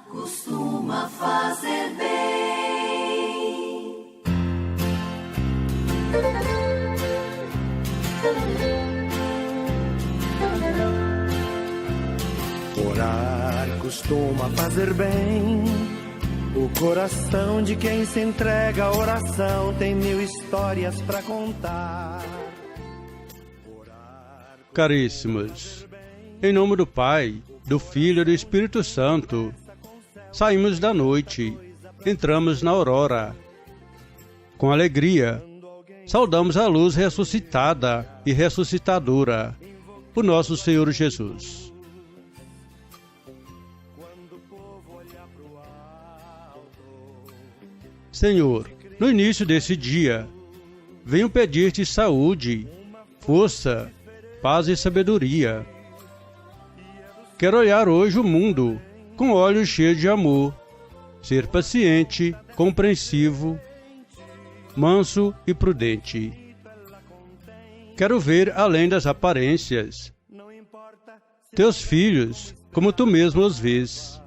costuma fazer bem. Orar costuma fazer bem. O coração de quem se entrega à oração tem mil histórias pra contar. Caríssimos, em nome do Pai, do Filho e do Espírito Santo, saímos da noite, entramos na aurora. Com alegria, saudamos a luz ressuscitada e ressuscitadora, o nosso Senhor Jesus. Senhor, no início desse dia, venho pedir-te saúde, força, paz e sabedoria. Quero olhar hoje o mundo com olhos cheios de amor, ser paciente, compreensivo, manso e prudente. Quero ver além das aparências, teus filhos como tu mesmo os vês,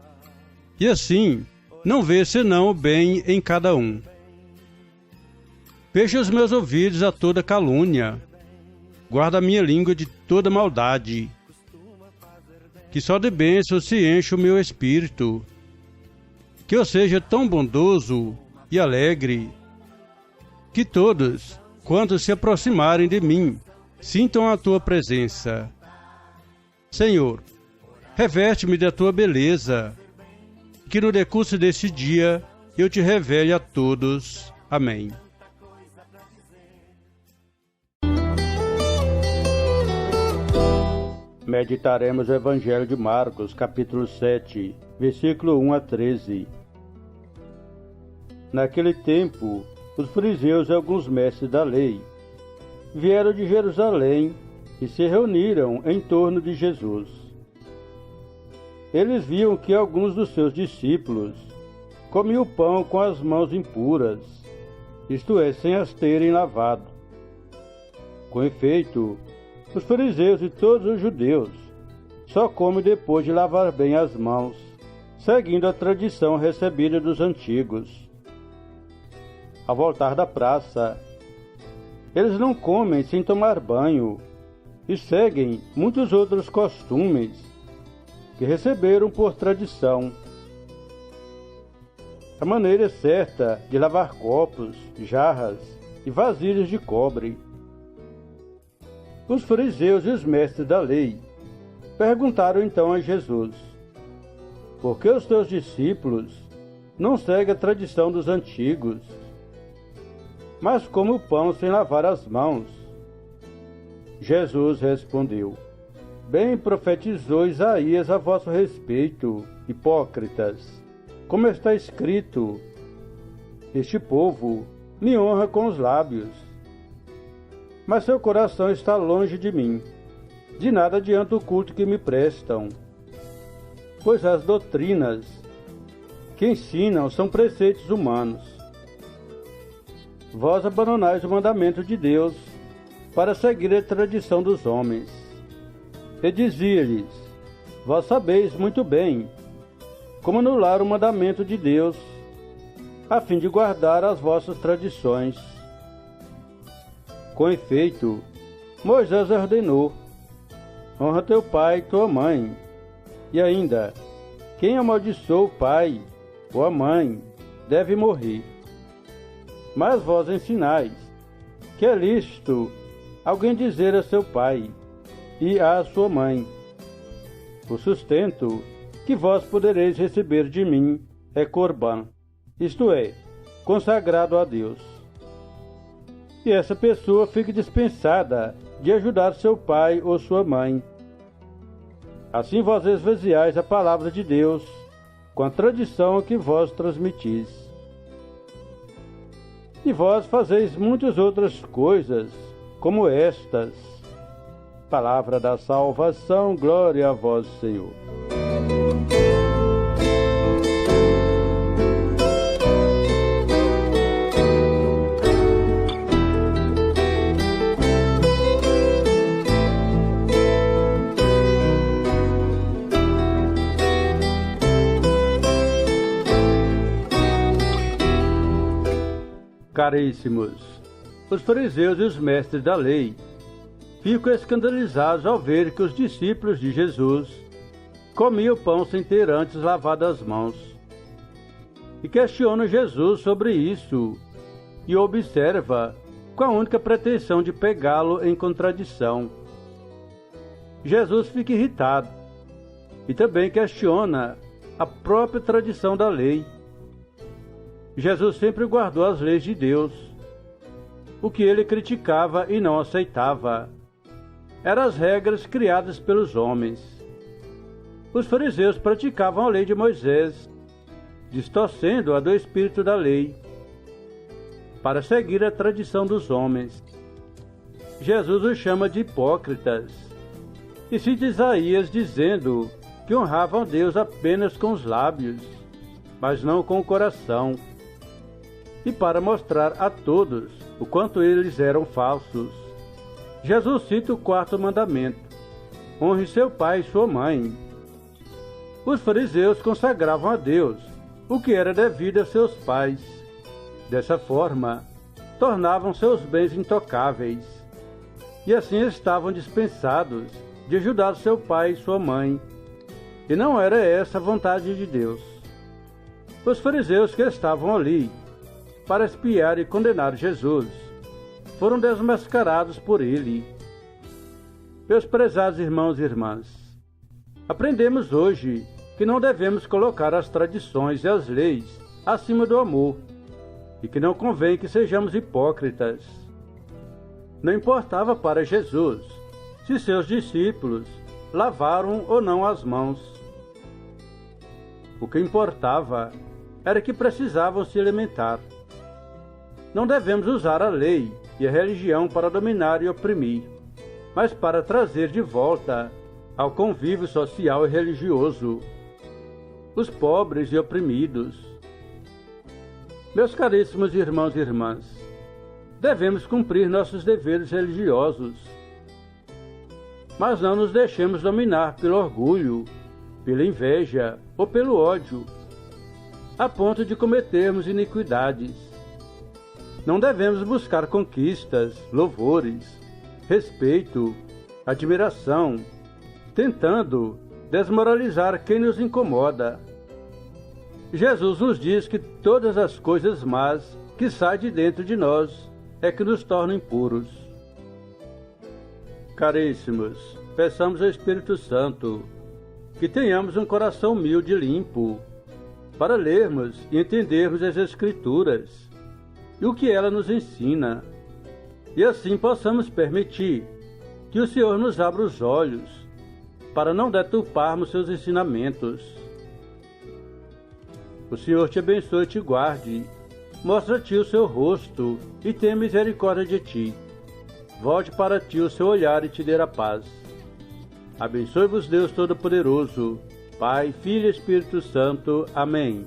e assim não ver senão o bem em cada um. Fecha os meus ouvidos a toda calúnia, guarda a minha língua de toda maldade, que só de bênção se enche o meu espírito, que eu seja tão bondoso e alegre, que todos, quantos se aproximarem de mim, sintam a tua presença. Senhor, reveste-me da tua beleza, que no decurso deste dia eu te revele a todos. Amém. Meditaremos o Evangelho de Marcos, capítulo 7, versículo 1 a 13. Naquele tempo, os fariseus e alguns mestres da lei vieram de Jerusalém e se reuniram em torno de Jesus. Eles viam que alguns dos seus discípulos comiam pão com as mãos impuras, isto é, sem as terem lavado. Com efeito, os fariseus e todos os judeus só comem depois de lavar bem as mãos, seguindo a tradição recebida dos antigos. Ao voltar da praça, eles não comem sem tomar banho e seguem muitos outros costumes que receberam por tradição. A maneira certa de lavar copos, jarras e vasilhas de cobre. Os fariseus e os mestres da lei perguntaram então a Jesus: por que os teus discípulos não seguem a tradição dos antigos, mas comem o pão sem lavar as mãos? Jesus respondeu: bem profetizou Isaías a vosso respeito, hipócritas, como está escrito: este povo me honra com os lábios, mas seu coração está longe de mim. De nada adianta o culto que me prestam, pois as doutrinas que ensinam são preceitos humanos. Vós abandonais o mandamento de Deus para seguir a tradição dos homens. E dizia-lhes: vós sabeis muito bem como anular o mandamento de Deus, a fim de guardar as vossas tradições. Com efeito, Moisés ordenou: honra teu pai e tua mãe. E ainda, quem amaldiçoou o pai ou a mãe deve morrer. Mas vós ensinais que é lícito alguém dizer a seu pai e à sua mãe: o sustento que vós podereis receber de mim é Corbã, isto é, consagrado a Deus. E essa pessoa fique dispensada de ajudar seu pai ou sua mãe. Assim vós esvaziais a palavra de Deus com a tradição que vós transmitis. E vós fazeis muitas outras coisas como estas. Palavra da salvação, glória a vós, Senhor. Caríssimos, os fariseus e os mestres da lei ficam escandalizados ao ver que os discípulos de Jesus comiam pão sem ter antes lavado as mãos. E questionam Jesus sobre isso e observa com a única pretensão de pegá-lo em contradição. Jesus fica irritado e também questiona a própria tradição da lei. Jesus sempre guardou as leis de Deus. O que ele criticava e não aceitava eram as regras criadas pelos homens. Os fariseus praticavam a lei de Moisés, distorcendo-a do espírito da lei, para seguir a tradição dos homens. Jesus os chama de hipócritas, e cita Isaías dizendo que honravam Deus apenas com os lábios, mas não com o coração, e para mostrar a todos o quanto eles eram falsos. Jesus cita o 4º mandamento: honre seu pai e sua mãe. Os fariseus consagravam a Deus o que era devido a seus pais. Dessa forma, tornavam seus bens intocáveis, e assim estavam dispensados de ajudar seu pai e sua mãe. E não era essa a vontade de Deus. Os fariseus que estavam ali para espiar e condenar Jesus foram desmascarados por ele. Meus prezados irmãos e irmãs, aprendemos hoje que não devemos colocar as tradições e as leis acima do amor, e que não convém que sejamos hipócritas. Não importava para Jesus se seus discípulos lavaram ou não as mãos. O que importava era que precisavam se alimentar. Não devemos usar a lei e a religião para dominar e oprimir, mas para trazer de volta ao convívio social e religioso os pobres e oprimidos. Meus caríssimos irmãos e irmãs, devemos cumprir nossos deveres religiosos, mas não nos deixemos dominar pelo orgulho, pela inveja ou pelo ódio, a ponto de cometermos iniquidades. Não devemos buscar conquistas, louvores, respeito, admiração, tentando desmoralizar quem nos incomoda. Jesus nos diz que todas as coisas más que saem de dentro de nós é que nos tornam impuros. Caríssimos, peçamos ao Espírito Santo que tenhamos um coração humilde e limpo, para lermos e entendermos as Escrituras e o que ela nos ensina, e assim possamos permitir que o Senhor nos abra os olhos para não deturparmos seus ensinamentos. O Senhor te abençoe e te guarde, mostre a ti o seu rosto e tenha misericórdia de ti. Volte para ti o seu olhar e te dê a paz. Abençoe-vos Deus Todo-Poderoso, Pai, Filho e Espírito Santo. Amém.